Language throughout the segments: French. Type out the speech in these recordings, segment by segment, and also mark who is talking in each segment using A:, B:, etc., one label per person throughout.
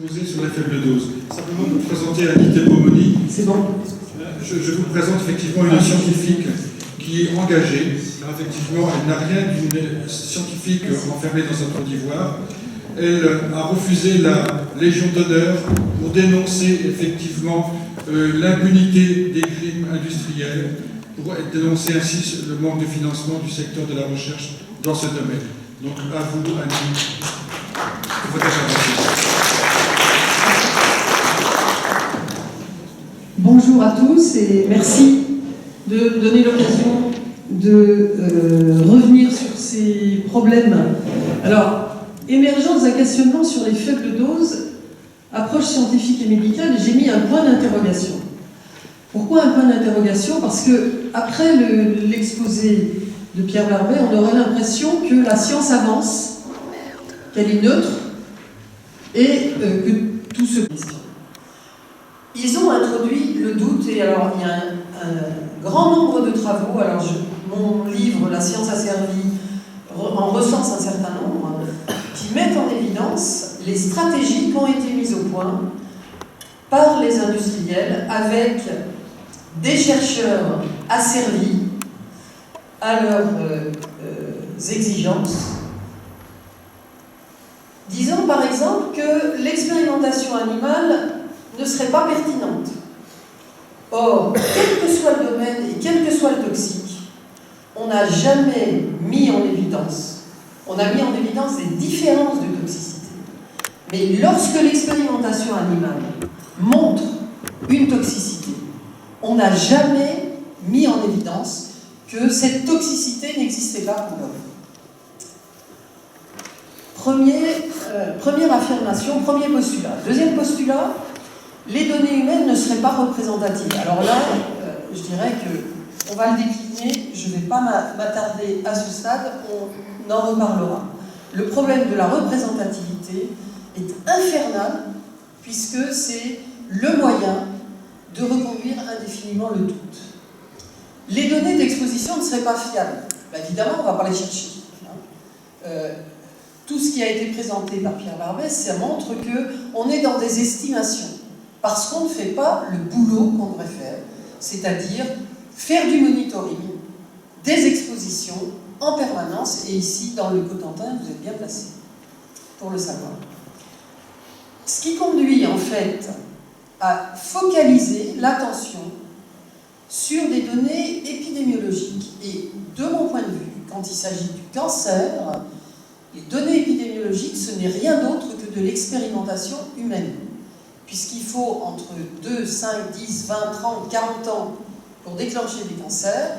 A: Posé sur la faible dose. Simplement pour présenter Annie Tebomoni.
B: C'est bon.
A: Je vous présente effectivement une scientifique qui est engagée, car effectivement elle n'a rien d'une scientifique enfermée dans un trou d'ivoire. Elle a refusé la Légion d'honneur pour dénoncer effectivement l'impunité des crimes industriels, pour dénoncer ainsi le manque de financement du secteur de la recherche dans ce domaine. Donc à vous, Annie, pour votre intervention.
B: Bonjour à tous et merci de me donner l'occasion de revenir sur ces problèmes. Alors, émergent d'un questionnement sur les faibles doses, approche scientifique et médicale, j'ai mis un point d'interrogation. Pourquoi un point d'interrogation? Parce que après l'exposé de Pierre Barbet, on aurait l'impression que la science avance, qu'elle est neutre et que tout se questionne. Ils ont introduit le doute, et alors il y a un grand nombre de travaux. Alors mon livre, La science a servi, en recense un certain nombre, qui mettent en évidence les stratégies qui ont été mises au point par les industriels avec des chercheurs asservis à leurs exigences, disant par exemple que l'expérimentation animale ne serait pas pertinente. Or, quel que soit le domaine et quel que soit le toxique, on n'a jamais mis en évidence, on a mis en évidence des différences de toxicité. Mais lorsque l'expérimentation animale montre une toxicité, on n'a jamais mis en évidence que cette toxicité n'existait pas pour l'homme. Première affirmation, premier postulat. Deuxième postulat, les données humaines ne seraient pas représentatives. Alors là, je dirais qu'on va le décliner, je ne vais pas m'attarder à ce stade, on en reparlera. Le problème de la représentativité est infernal, puisque c'est le moyen de reconduire indéfiniment le doute. Les données d'exposition ne seraient pas fiables. Ben évidemment, on ne va pas les chercher. Tout ce qui a été présenté par Pierre Barbet, ça montre qu'on est dans des estimations. Parce qu'on ne fait pas le boulot qu'on devrait faire, c'est-à-dire faire du monitoring, des expositions en permanence, et ici, dans le Cotentin, vous êtes bien placé pour le savoir. Ce qui conduit, en fait, à focaliser l'attention sur des données épidémiologiques. Et de mon point de vue, quand il s'agit du cancer, les données épidémiologiques, ce n'est rien d'autre que de l'expérimentation humaine. Puisqu'il faut entre 2, 5, 10, 20, 30, 40 ans pour déclencher des cancers,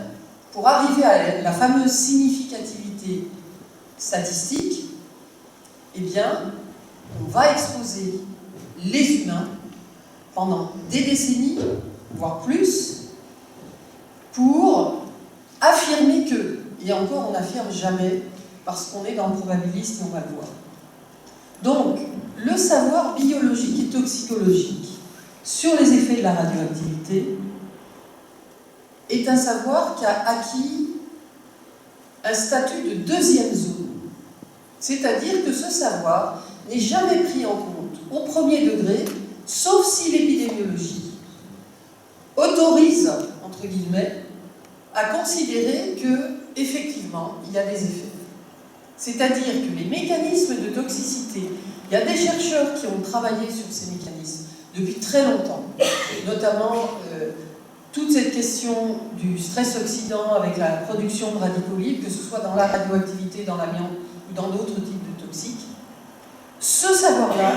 B: pour arriver à la fameuse significativité statistique, eh bien, on va exposer les humains pendant des décennies, voire plus, pour affirmer que, et encore on n'affirme jamais, parce qu'on est dans le probabiliste et on va le voir. Donc, le savoir biologique et toxicologique sur les effets de la radioactivité est un savoir qui a acquis un statut de deuxième zone. C'est-à-dire que ce savoir n'est jamais pris en compte au premier degré, sauf si l'épidémiologie autorise, entre guillemets, à considérer que, effectivement, il y a des effets. C'est-à-dire que les mécanismes de toxicité, il y a des chercheurs qui ont travaillé sur ces mécanismes depuis très longtemps, notamment toute cette question du stress oxydant avec la production de radicaux libres, que ce soit dans la radioactivité, dans l'amiante ou dans d'autres types de toxiques. Ce savoir-là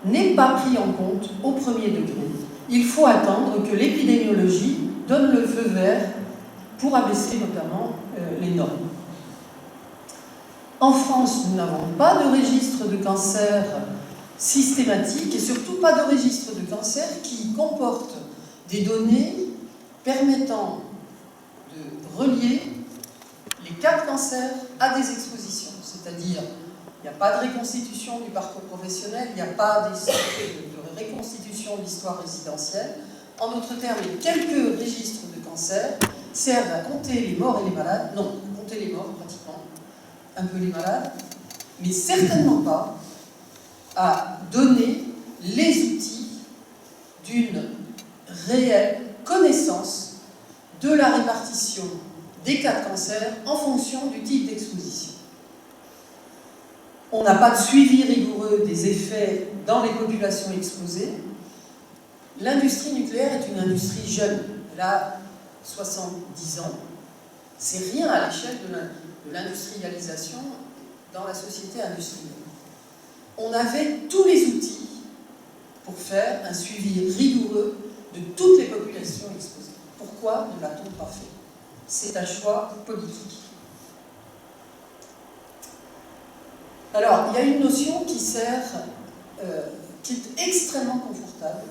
B: n'est pas pris en compte au premier degré. Il faut attendre que l'épidémiologie donne le feu vert pour abaisser notamment les normes. En France, nous n'avons pas de registre de cancer systématique et surtout pas de registre de cancer qui comporte des données permettant de relier les cas de cancer à des expositions. C'est-à-dire, il n'y a pas de reconstitution du parcours professionnel, il n'y a pas de reconstitution de l'histoire résidentielle. En d'autres termes, les quelques registres de cancer servent à compter les morts et les malades, non, compter les morts pratiquement, un peu les malades, mais certainement pas à donner les outils d'une réelle connaissance de la répartition des cas de cancer en fonction du type d'exposition. On n'a pas de suivi rigoureux des effets dans les populations exposées. L'industrie nucléaire est une industrie jeune, elle a 70 ans. C'est rien à l'échelle de l'industrialisation dans la société industrielle. On avait tous les outils pour faire un suivi rigoureux de toutes les populations exposées. Pourquoi ne l'a-t-on pas fait? C'est un choix politique. Alors, il y a une notion qui qui est extrêmement confortable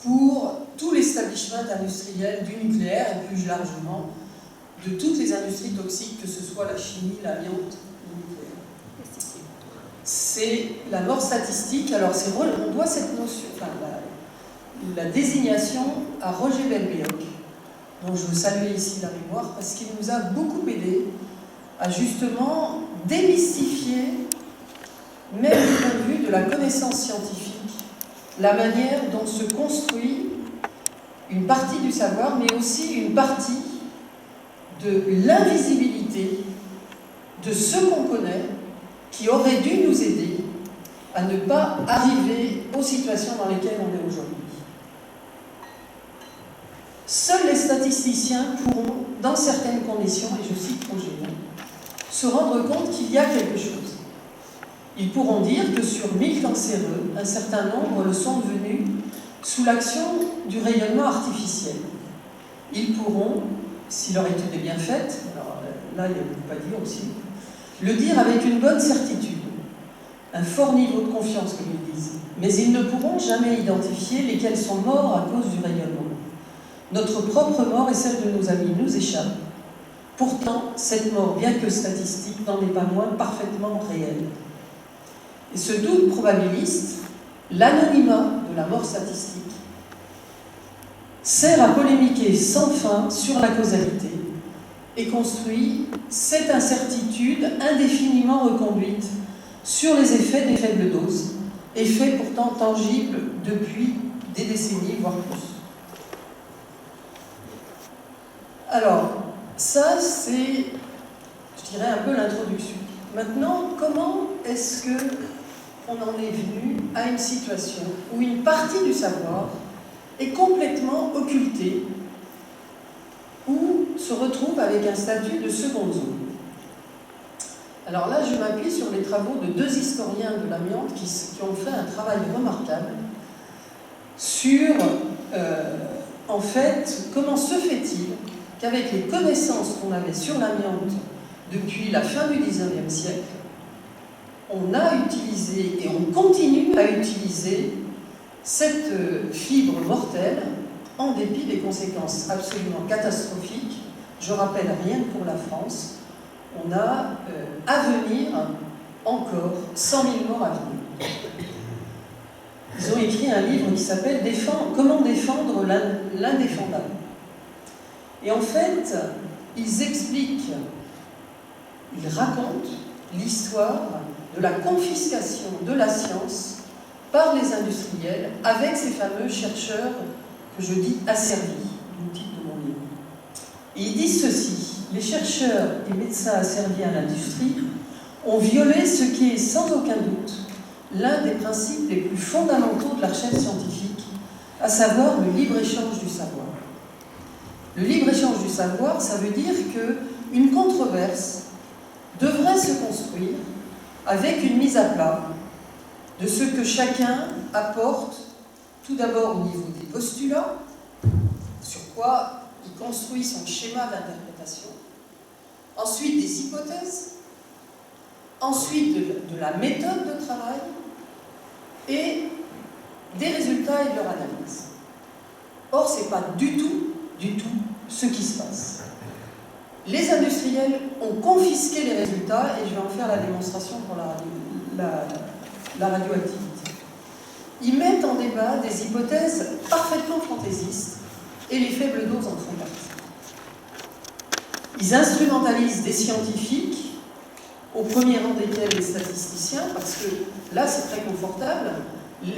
B: pour tout l'establishment industriel du nucléaire et plus largement de toutes les industries toxiques, que ce soit la chimie, l'amiante, le nucléaire. C'est la mort statistique. Alors, on doit cette notion, enfin, la désignation à Roger Belbéoc, dont je veux saluer ici la mémoire, parce qu'il nous a beaucoup aidé à justement démystifier, même du point de vue de la connaissance scientifique, la manière dont se construit une partie du savoir, mais aussi une partie de l'invisibilité de ce qu'on connaît, qui aurait dû nous aider à ne pas arriver aux situations dans lesquelles on est aujourd'hui. Seuls les statisticiens pourront, dans certaines conditions, et je cite Roger, se rendre compte qu'il y a quelque chose. Ils pourront dire que sur 1000 cancéreux, un certain nombre le sont devenus sous l'action du rayonnement artificiel. Ils pourront, si leur étude est bien faite, alors là il y a beaucoup à dire aussi, le dire avec une bonne certitude, un fort niveau de confiance comme ils disent, mais ils ne pourront jamais identifier lesquels sont morts à cause du rayonnement. Notre propre mort et celle de nos amis nous échappe. Pourtant, cette mort, bien que statistique, n'en est pas moins parfaitement réelle. Et ce doute probabiliste, l'anonymat de la mort statistique, sert à polémiquer sans fin sur la causalité et construit cette incertitude indéfiniment reconduite sur les effets des faibles doses, effets pourtant tangibles depuis des décennies, voire plus. Alors, ça c'est, je dirais, un peu l'introduction. Maintenant, comment est-ce qu'on en est venu à une situation où une partie du savoir est complètement occultée ou se retrouve avec un statut de seconde zone? Alors là, je m'appuie sur les travaux de 2 historiens de l'amiante qui ont fait un travail remarquable sur, en fait, comment se fait-il qu'avec les connaissances qu'on avait sur l'amiante depuis la fin du XIXe siècle, on a utilisé et on continue à utiliser cette fibre mortelle en dépit des conséquences absolument catastrophiques. Je rappelle, rien que pour la France, on a à venir encore 100 000 morts à venir. Ils ont écrit un livre qui s'appelle « Comment défendre l'indéfendable ». Et en fait, ils expliquent, ils racontent l'histoire de la confiscation de la science par les industriels avec ces fameux chercheurs que je dis asservis, du titre de mon livre. Et ils disent ceci: les chercheurs et médecins asservis à l'industrie ont violé ce qui est sans aucun doute l'un des principes les plus fondamentaux de la recherche scientifique, à savoir le libre-échange du savoir. Le libre-échange du savoir, ça veut dire qu'une controverse devrait se construire avec une mise à plat de ce que chacun apporte, tout d'abord au niveau des postulats, sur quoi il construit son schéma d'interprétation, ensuite des hypothèses, ensuite de la méthode de travail et des résultats et de leur analyse. Or, ce n'est pas du tout ce qui se passe. Les industriels ont confisqué les résultats, et je vais en faire la démonstration pour la radioactivité. Ils mettent en débat des hypothèses parfaitement fantaisistes, et les faibles doses en font partie. Ils instrumentalisent des scientifiques, au premier rang desquels les statisticiens, parce que là c'est très confortable,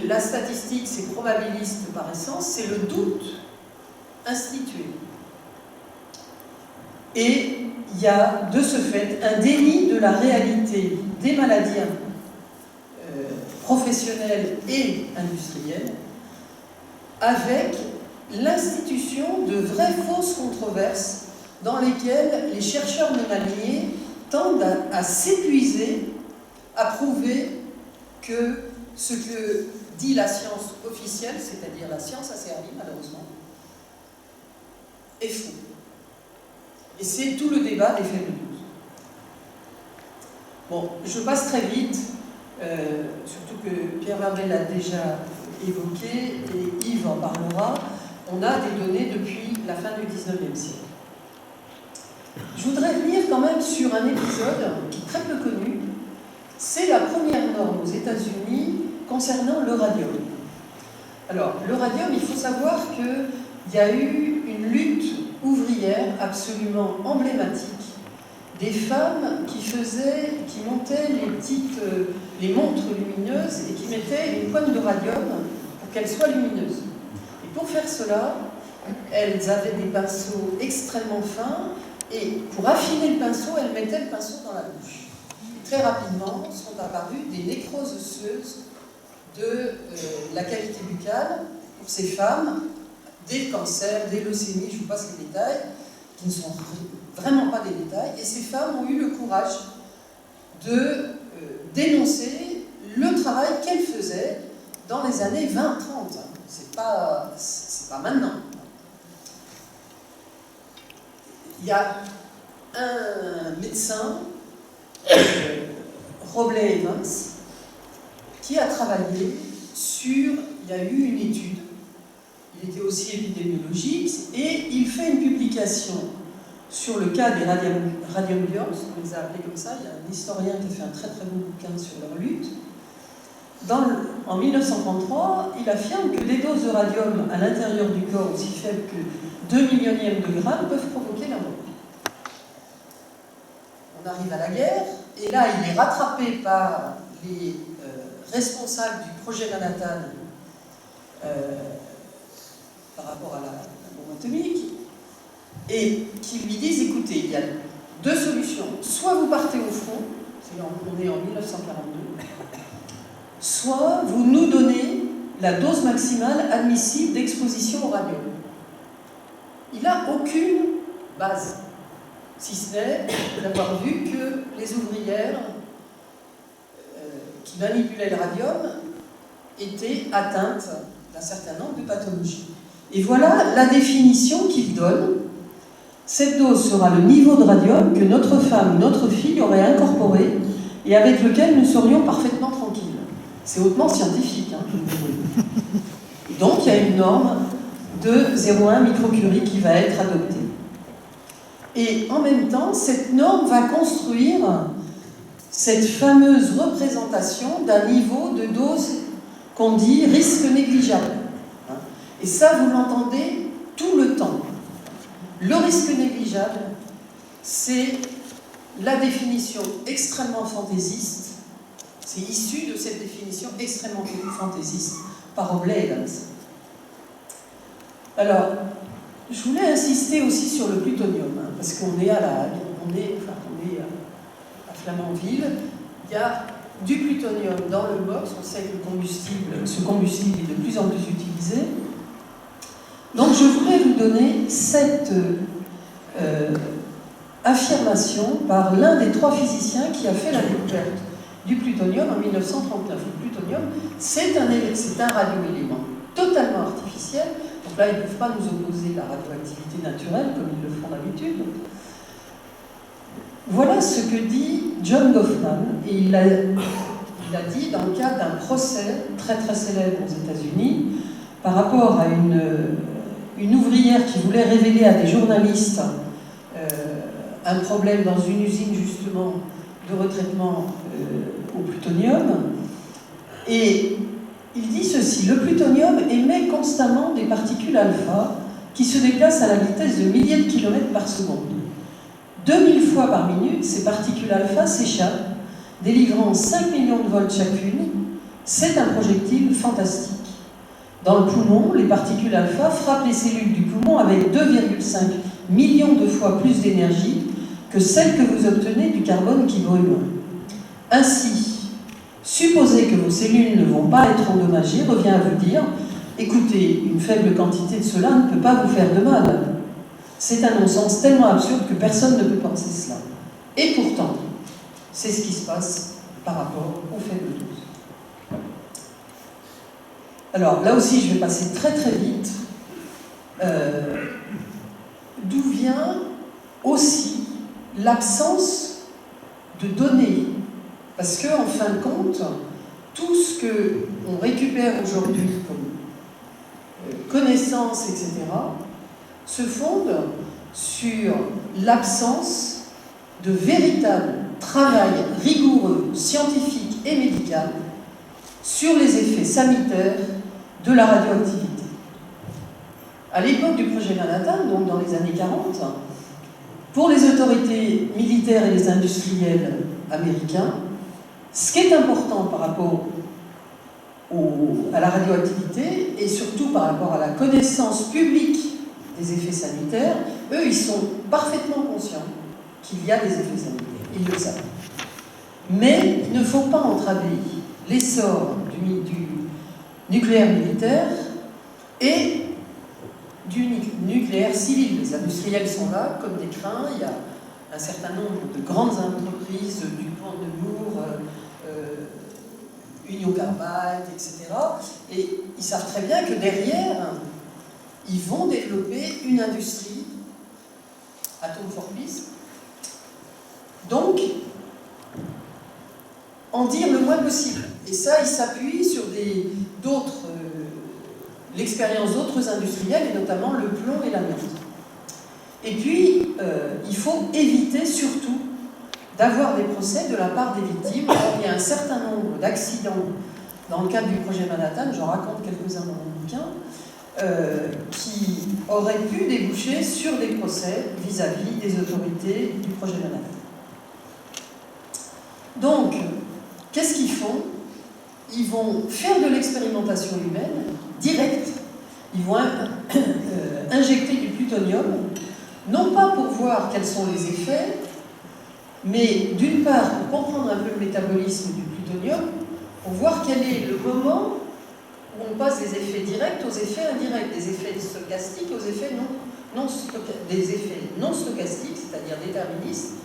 B: La statistique, c'est probabiliste par essence, c'est le doute institué. Et il y a de ce fait un déni de la réalité des maladies professionnelles et industrielles, avec l'institution de vraies fausses controverses dans lesquelles les chercheurs non alignés tendent à s'épuiser à prouver que ce que dit la science officielle, c'est-à-dire la science asservie malheureusement, est faux. Et c'est tout le débat des fake news. Bon, je passe très vite, surtout que Pierre Barbet l'a déjà évoqué et Yves en parlera. On a des données depuis la fin du 19e siècle. Je voudrais revenir quand même sur un épisode qui est très peu connu. C'est la première norme aux États-Unis concernant le radium. Alors, le radium, il faut savoir qu'il y a eu une lutte ouvrière absolument emblématique des femmes qui montaient les montres lumineuses et qui mettaient une pointe de radium pour qu'elles soient lumineuses. Et pour faire cela, elles avaient des pinceaux extrêmement fins et pour affiner le pinceau, elles mettaient le pinceau dans la bouche. Et très rapidement sont apparues des nécroses osseuses de la cavité buccale pour ces femmes, des cancers, des leucémies, je vous passe les détails, qui ne sont vraiment pas des détails, et ces femmes ont eu le courage de dénoncer le travail qu'elles faisaient dans les années 20-30. C'est pas maintenant. Il y a un médecin, Robley Evans, qui a travaillé sur, il y a eu une étude, il était aussi épidémiologiste, et il fait une publication sur le cas des radium girls, on les a appelés comme ça. Il y a un historien qui a fait un très très beau bouquin sur leur lutte. En 1933, il affirme que des doses de radium à l'intérieur du corps aussi faibles que 2 millionièmes de grammes peuvent provoquer la mort. On arrive à la guerre, et là il est rattrapé par les responsables du projet Manhattan par rapport à la bombe atomique, et qui lui disent, écoutez, il y a deux solutions. Soit vous partez au front, on est en 1942, soit vous nous donnez la dose maximale admissible d'exposition au radium. Il n'a aucune base, si ce n'est d'avoir vu que les ouvrières qui manipulaient le radium étaient atteintes d'un certain nombre de pathologies. Et voilà la définition qu'il donne. Cette dose sera le niveau de radium que notre femme ou notre fille aurait incorporé et avec lequel nous serions parfaitement tranquilles. C'est hautement scientifique, hein, je vous dis. Et donc il y a une norme de 0,1 microcurie qui va être adoptée. Et en même temps, cette norme va construire cette fameuse représentation d'un niveau de dose qu'on dit risque négligeable. Et ça, vous l'entendez tout le temps. Le risque négligeable, c'est la définition extrêmement fantaisiste. C'est issu de cette définition extrêmement fantaisiste par Robley Evans. Alors, je voulais insister aussi sur le plutonium, hein, parce qu'on est à Flamanville. Il y a du plutonium dans le box. On sait que ce combustible est de plus en plus utilisé. Donc je voulais vous donner cette affirmation par l'un des trois physiciens qui a fait la découverte du plutonium en 1939. Le plutonium, c'est un radioélément totalement artificiel. Donc là, ils ne peuvent pas nous opposer la radioactivité naturelle comme ils le font d'habitude. Voilà ce que dit John Goffman, et il a dit dans le cadre d'un procès très très célèbre aux États-Unis par rapport à une ouvrière qui voulait révéler à des journalistes un problème dans une usine justement de retraitement au plutonium. Et il dit ceci: le plutonium émet constamment des particules alpha qui se déplacent à la vitesse de milliers de kilomètres par seconde. 2000 fois par minute, ces particules alpha s'échappent, délivrant 5 millions de volts chacune, C'est un projectile fantastique. Dans le poumon, les particules alpha frappent les cellules du poumon avec 2,5 millions de fois plus d'énergie que celle que vous obtenez du carbone qui brûle. Ainsi, supposer que vos cellules ne vont pas être endommagées revient à vous dire « Écoutez, une faible quantité de cela ne peut pas vous faire de mal. » C'est un non-sens tellement absurde que personne ne peut penser cela. Et pourtant, c'est ce qui se passe par rapport aux faibles doses. Alors là aussi, je vais passer très très vite. D'où vient aussi l'absence de données? Parce que, en fin de compte, tout ce qu'on récupère aujourd'hui comme connaissances, etc., se fonde sur l'absence de véritable travail rigoureux, scientifique et médical sur les effets sanitaires de la radioactivité. À l'époque du projet Manhattan, donc dans les années 40, pour les autorités militaires et les industriels américains, ce qui est important par rapport à la radioactivité et surtout par rapport à la connaissance publique des effets sanitaires, eux, ils sont parfaitement conscients qu'il y a des effets sanitaires, ils le savent. Mais il ne faut pas entraver l'essor du nucléaire militaire et du nucléaire civil. Les industriels sont là, comme des crins. Il y a un certain nombre de grandes entreprises, DuPont, Nemours, Union Carbide, etc. Et ils savent très bien que derrière, ils vont développer une industrie, Atom for Peace. Donc, en dire le moins possible. Et ça, ils s'appuient sur l'expérience d'autres industriels, et notamment le plomb et l'amiante. Et puis, il faut éviter surtout d'avoir des procès de la part des victimes. Alors, il y a un certain nombre d'accidents dans le cadre du projet Manhattan, j'en raconte quelques-uns dans mon bouquin, qui auraient pu déboucher sur des procès vis-à-vis des autorités du projet Manhattan. Donc, qu'est-ce qu'ils font? Ils vont faire de l'expérimentation humaine directe. Ils vont injecter du plutonium, non pas pour voir quels sont les effets, mais d'une part pour comprendre un peu le métabolisme du plutonium, pour voir quel est le moment où on passe des effets directs aux effets indirects, des effets stochastiques aux effets des effets non stochastiques, c'est-à-dire déterministes,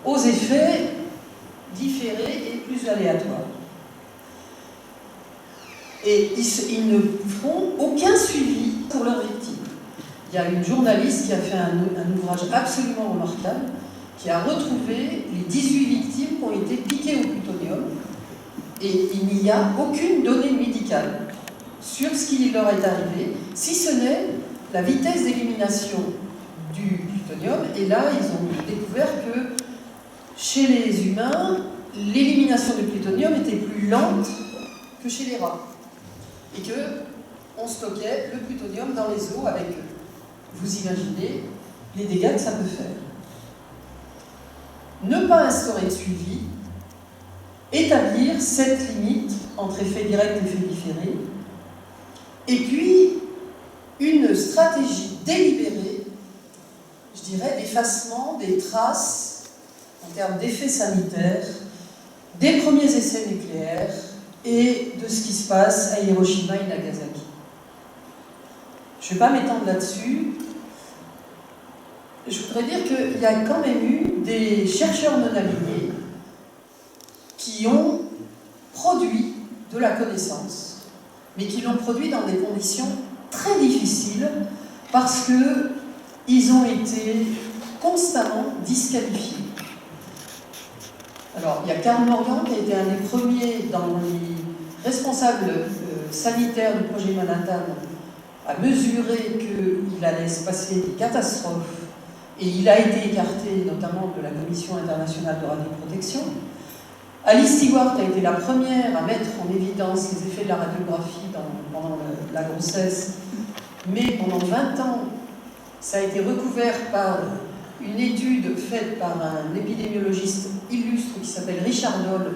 B: aux effets différés et plus aléatoires. Et ils ne feront aucun suivi pour leurs victimes. Il y a une journaliste qui a fait un ouvrage absolument remarquable, qui a retrouvé les 18 victimes qui ont été piquées au plutonium, et il n'y a aucune donnée médicale sur ce qui leur est arrivé, si ce n'est la vitesse d'élimination du plutonium. Et là, ils ont découvert que chez les humains, l'élimination du plutonium était plus lente que chez les rats. Et qu'on stockait le plutonium dans les eaux avec eux. Vous imaginez les dégâts que ça peut faire. Ne pas instaurer de suivi, établir cette limite entre effets directs et effets différés, et puis une stratégie délibérée, je dirais, d'effacement des traces en termes d'effets sanitaires, des premiers essais nucléaires et de ce qui se passe à Hiroshima et Nagasaki. Je ne vais pas m'étendre là-dessus. Je voudrais dire qu'il y a quand même eu des chercheurs non alignés qui ont produit de la connaissance, mais qui l'ont produit dans des conditions très difficiles parce qu'ils ont été constamment disqualifiés. Alors, il y a Karl Morgan qui a été un des premiers dans les responsables sanitaires du projet Manhattan à mesurer qu'il allait se passer des catastrophes, et il a été écarté notamment de la Commission internationale de radioprotection. Alice Stewart a été la première à mettre en évidence les effets de la radiographie pendant la grossesse, mais pendant 20 ans, ça a été recouvert par une étude faite par un épidémiologiste illustre qui s'appelle Richard Doll,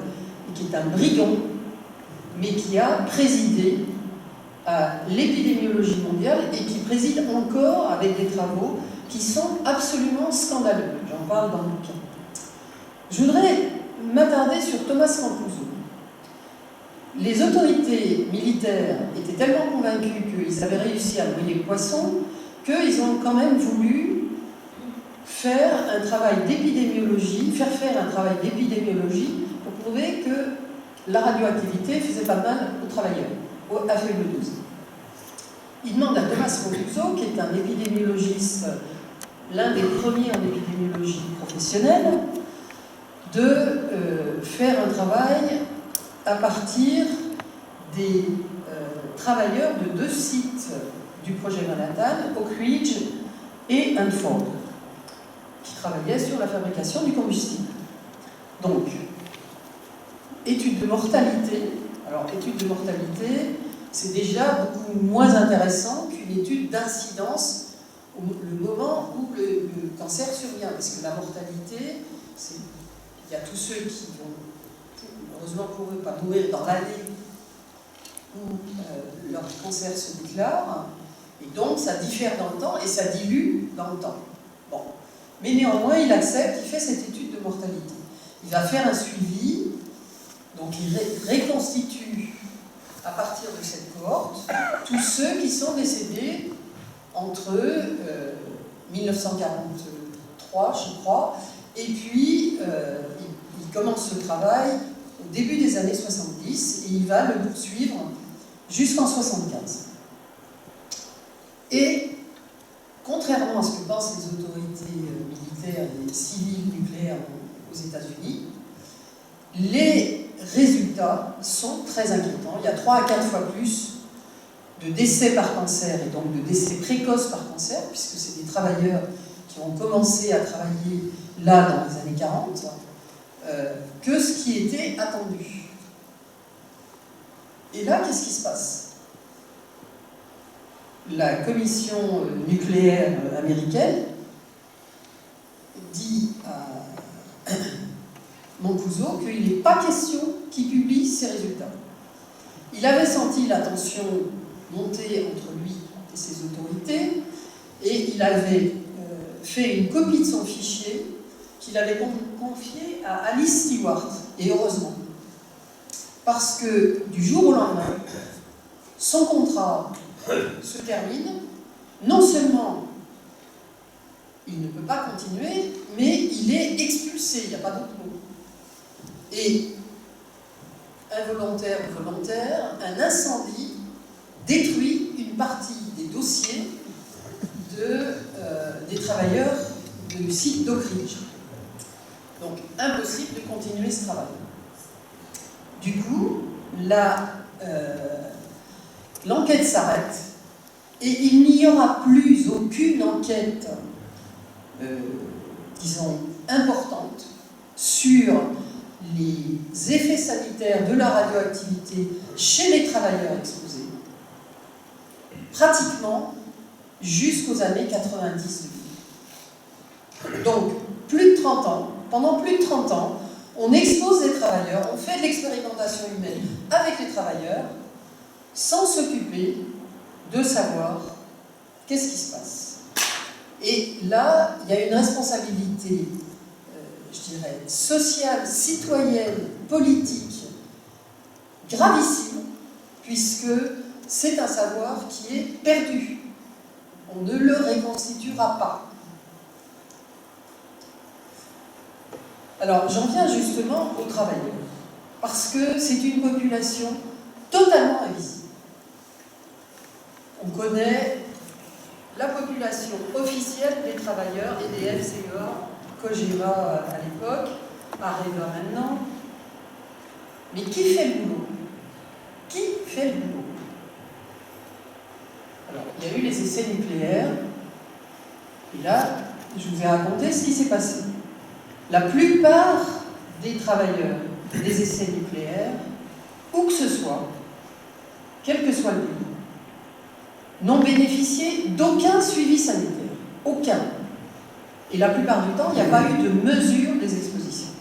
B: et qui est un brigand, mais qui a présidé à l'épidémiologie mondiale et qui préside encore avec des travaux qui sont absolument scandaleux. J'en parle dans le bouquin. Je voudrais m'attarder sur Thomas Mancuso. Les autorités militaires étaient tellement convaincus qu'ils avaient réussi à noyer le poisson qu'ils ont quand même voulu faire un travail d'épidémiologie, faire faire un travail d'épidémiologie pour prouver que la radioactivité faisait pas mal aux travailleurs, à faible dose. Il demande à Thomas Mancuso, qui est un épidémiologiste, l'un des premiers en épidémiologie professionnelle, de faire un travail à partir des travailleurs de 2 sites du projet Manhattan, Oak Ridge et Hanford, qui travaillaient sur la fabrication du combustible. Donc, étude de mortalité. Alors, étude de mortalité, c'est déjà beaucoup moins intéressant qu'une étude d'incidence au moment où le cancer survient, parce que la mortalité, il y a tous ceux qui vont, heureusement pour eux, pas mourir dans l'année où leur cancer se déclare, et donc ça diffère dans le temps et ça dilue dans le temps. Bon. Mais néanmoins, il accepte, il fait cette étude de mortalité. Il va faire un suivi, donc il reconstitue à partir de cette cohorte tous ceux qui sont décédés entre 1943, je crois, et puis il commence ce travail au début des années 70 et il va le poursuivre jusqu'en 75. Et contrairement à ce que pensent les autorités militaires et civiles nucléaires aux États-Unis, les résultats sont très inquiétants. Il y a 3 à 4 fois plus de décès par cancer et donc de décès précoces par cancer, puisque c'est des travailleurs qui ont commencé à travailler là dans les années 40, que ce qui était attendu. Et là, qu'est-ce qui se passe? La commission nucléaire américaine dit à Mancuso qu'il n'est pas question qu'il publie ses résultats. Il avait senti la tension monter entre lui et ses autorités et il avait fait une copie de son fichier qu'il avait confié à Alice Stewart, et heureusement. Parce que du jour au lendemain, son contrat se termine, non seulement il ne peut pas continuer, mais il est expulsé, il n'y a pas d'autre mot. Et involontaire ou volontaire, un incendie détruit une partie des dossiers des travailleurs du site d'Oak Ridge. Donc, impossible de continuer ce travail. Du coup, l'enquête s'arrête et il n'y aura plus aucune enquête, disons, importante sur les effets sanitaires de la radioactivité chez les travailleurs exposés, pratiquement jusqu'aux années 90. Donc, plus de 30 ans, pendant plus de 30 ans, on expose les travailleurs, on fait de l'expérimentation humaine avec les travailleurs, sans s'occuper de savoir qu'est-ce qui se passe. Et là, il y a une responsabilité, je dirais, sociale, citoyenne, politique, gravissime, puisque c'est un savoir qui est perdu. On ne le reconstituera pas. Alors, j'en viens justement aux travailleurs, parce que c'est une population totalement invisible. On connaît la population officielle des travailleurs et des FCEA, Kojima à l'époque, Areva maintenant. Mais qui fait le boulot? Qui fait le boulot? Alors, il y a eu les essais nucléaires, et là, je vous ai raconté ce qui s'est passé. La plupart des travailleurs des essais nucléaires, où que ce soit, quel que soit le pays, n'ont bénéficié d'aucun suivi sanitaire. Aucun. Et la plupart du temps, il n'y a pas eu de mesure des expositions.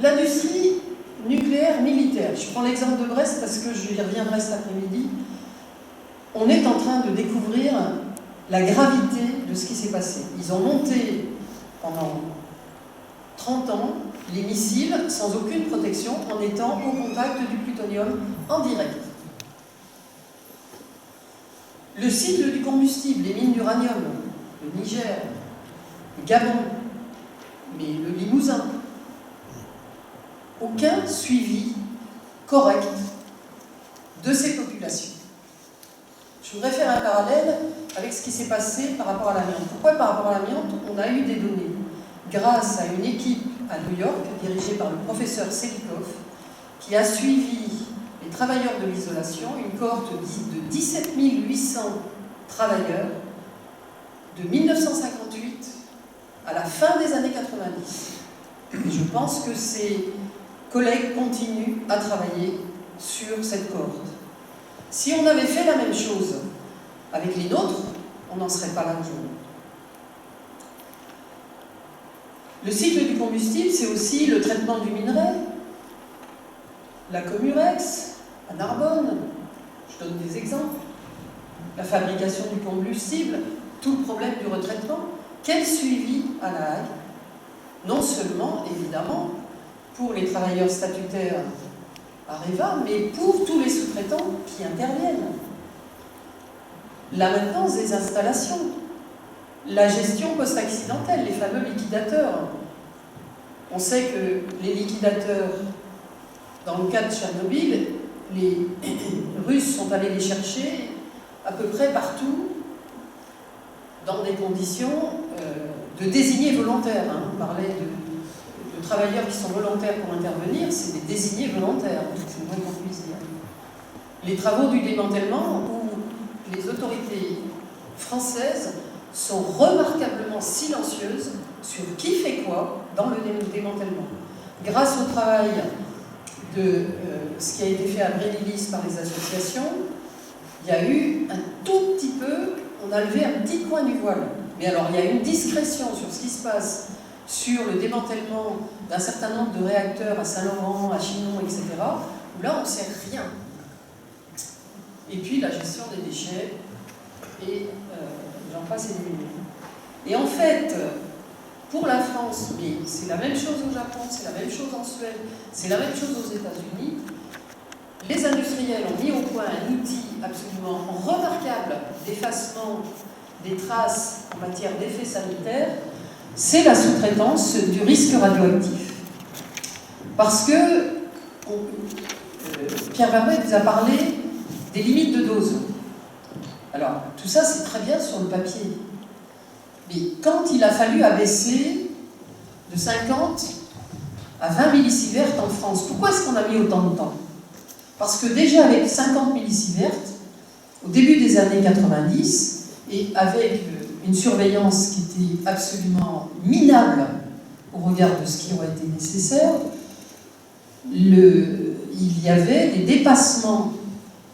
B: L'industrie nucléaire faire. Je prends l'exemple de Brest parce que je y reviendrai cet après-midi. On est en train de découvrir la gravité de ce qui s'est passé. Ils ont monté pendant 30 ans les missiles sans aucune protection en étant au contact du plutonium en direct. Le cycle du combustible, les mines d'uranium, le Niger, le Gabon, mais le Limousin, aucun suivi correct de ces populations. Je voudrais faire un parallèle avec ce qui s'est passé par rapport à l'amiante. Pourquoi par rapport à l'amiante? On a eu des données grâce à une équipe à New York, dirigée par le professeur Selikov, qui a suivi les travailleurs de l'isolation, une cohorte de 17 800 travailleurs de 1958 à la fin des années 90. Et je pense que ces collègues continuent à travailler sur cette cohorte. Si on avait fait la même chose avec les nôtres, on n'en serait pas là aujourd'hui. Le cycle du combustible, c'est aussi le traitement du minerai, la Comurex, à Narbonne, je donne des exemples, la fabrication du combustible, tout le problème du retraitement. Quel suivi à La Haye? Non seulement, évidemment, pour les travailleurs statutaires Areva, mais pour tous les sous-traitants qui interviennent. La maintenance des installations, la gestion post-accidentelle, les fameux liquidateurs. On sait que les liquidateurs, dans le cas de Tchernobyl, les Russes sont allés les chercher à peu près partout, dans des conditions de désignés volontaires. On parlait de travailleurs qui sont volontaires pour intervenir, c'est des désignés volontaires, c'est le moins qu'on puisse dire. Les travaux du démantèlement, où les autorités françaises sont remarquablement silencieuses sur qui fait quoi dans le démantèlement. Grâce au travail de ce qui a été fait à Brénilis par les associations, il y a eu un tout petit peu, on a levé un petit coin du voile. Mais alors, il y a une discrétion sur ce qui se passe sur le démantèlement d'un certain nombre de réacteurs à Saint-Laurent, à Chinon, etc., où là, on ne sait rien. Et puis, la gestion des déchets, et j'en passe et des minutes. Et en fait, pour la France, mais c'est la même chose au Japon, c'est la même chose en Suède, c'est la même chose aux États-Unis, les industriels ont mis au point un outil absolument remarquable d'effacement des traces en matière d'effets sanitaires, c'est la sous-traitance du risque radioactif. Parce que Pierre Vermet vous a parlé des limites de dose. Alors, tout ça, c'est très bien sur le papier. Mais quand il a fallu abaisser de 50 à 20 millisieverts en France, pourquoi est-ce qu'on a mis autant de temps? Parce que déjà avec 50 millisieverts, au début des années 90, et avec une surveillance qui était absolument minable au regard de ce qui aurait été nécessaire, il y avait des dépassements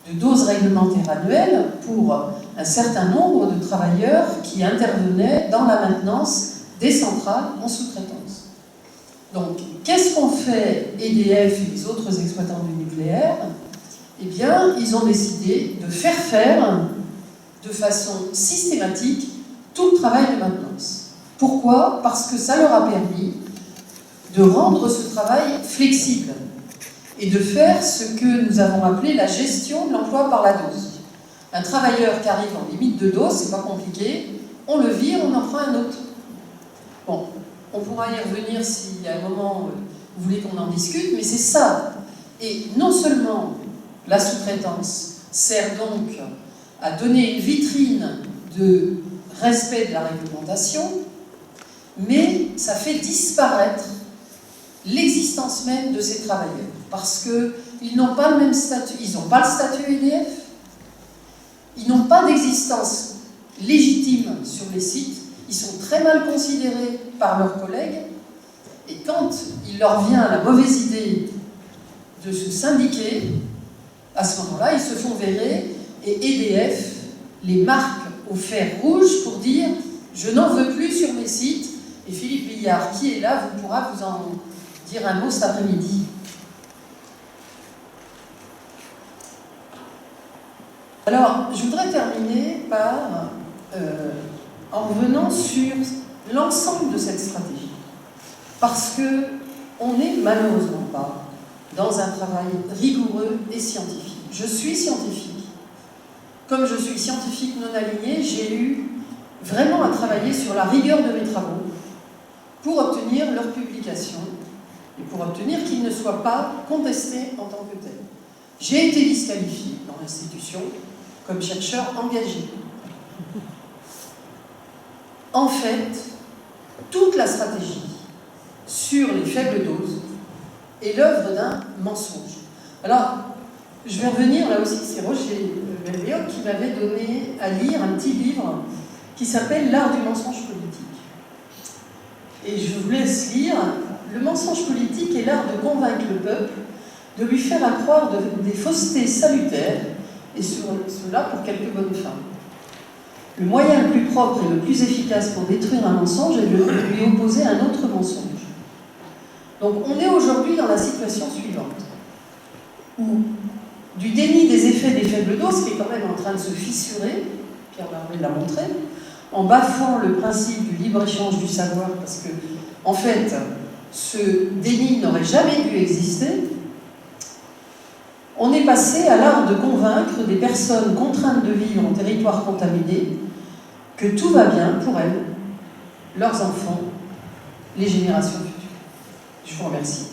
B: de doses réglementaires annuelles pour un certain nombre de travailleurs qui intervenaient dans la maintenance des centrales en sous-traitance. Donc, qu'est-ce qu'ont fait EDF et les autres exploitants du nucléaire? Eh bien, ils ont décidé de faire de façon systématique tout le travail de maintenance. Pourquoi? Parce que ça leur a permis de rendre ce travail flexible et de faire ce que nous avons appelé la gestion de l'emploi par la dose. Un travailleur qui arrive en limite de dose, c'est pas compliqué, on le vire, on en prend un autre. Bon, on pourra y revenir s'il y a un moment vous voulez qu'on en discute, mais c'est ça. Et non seulement la sous-traitance sert donc à donner une vitrine de respect de la réglementation, mais ça fait disparaître l'existence même de ces travailleurs. Parce qu'ils n'ont pas le même statut, ils n'ont pas le statut EDF, ils n'ont pas d'existence légitime sur les sites, ils sont très mal considérés par leurs collègues, et quand il leur vient la mauvaise idée de se syndiquer, à ce moment-là, ils se font verrer, et EDF les marque au fer rouge pour dire « je n'en veux plus sur mes sites », et Philippe Billard, qui est là, pourra vous en dire un mot cet après-midi. Alors, je voudrais terminer en revenant sur l'ensemble de cette stratégie. Parce qu'on n'est malheureusement pas dans un travail rigoureux et scientifique. Je suis scientifique. Comme je suis scientifique non alignée, j'ai eu vraiment à travailler sur la rigueur de mes travaux pour obtenir leur publication et pour obtenir qu'ils ne soient pas contestés en tant que tels. J'ai été disqualifiée dans l'institution comme chercheur engagé. En fait, toute la stratégie sur les faibles doses est l'œuvre d'un mensonge. Alors, je vais revenir là aussi, c'est Roger Belvéoc qui m'avait donné à lire un petit livre qui s'appelle L'art du mensonge politique. Et je vous laisse lire. Le mensonge politique est l'art de convaincre le peuple, de lui faire accroire des faussetés salutaires, et cela pour quelques bonnes fins. Le moyen le plus propre et le plus efficace pour détruire un mensonge est de lui opposer un autre mensonge. Donc on est aujourd'hui dans la situation suivante, où du déni des effets des faibles doses, qui est quand même en train de se fissurer, Pierre Barbet l'a montré, en bafouant le principe du libre-échange du savoir, parce que, en fait, ce déni n'aurait jamais dû exister, on est passé à l'art de convaincre des personnes contraintes de vivre en territoire contaminé que tout va bien pour elles, leurs enfants, les générations futures. Je vous remercie.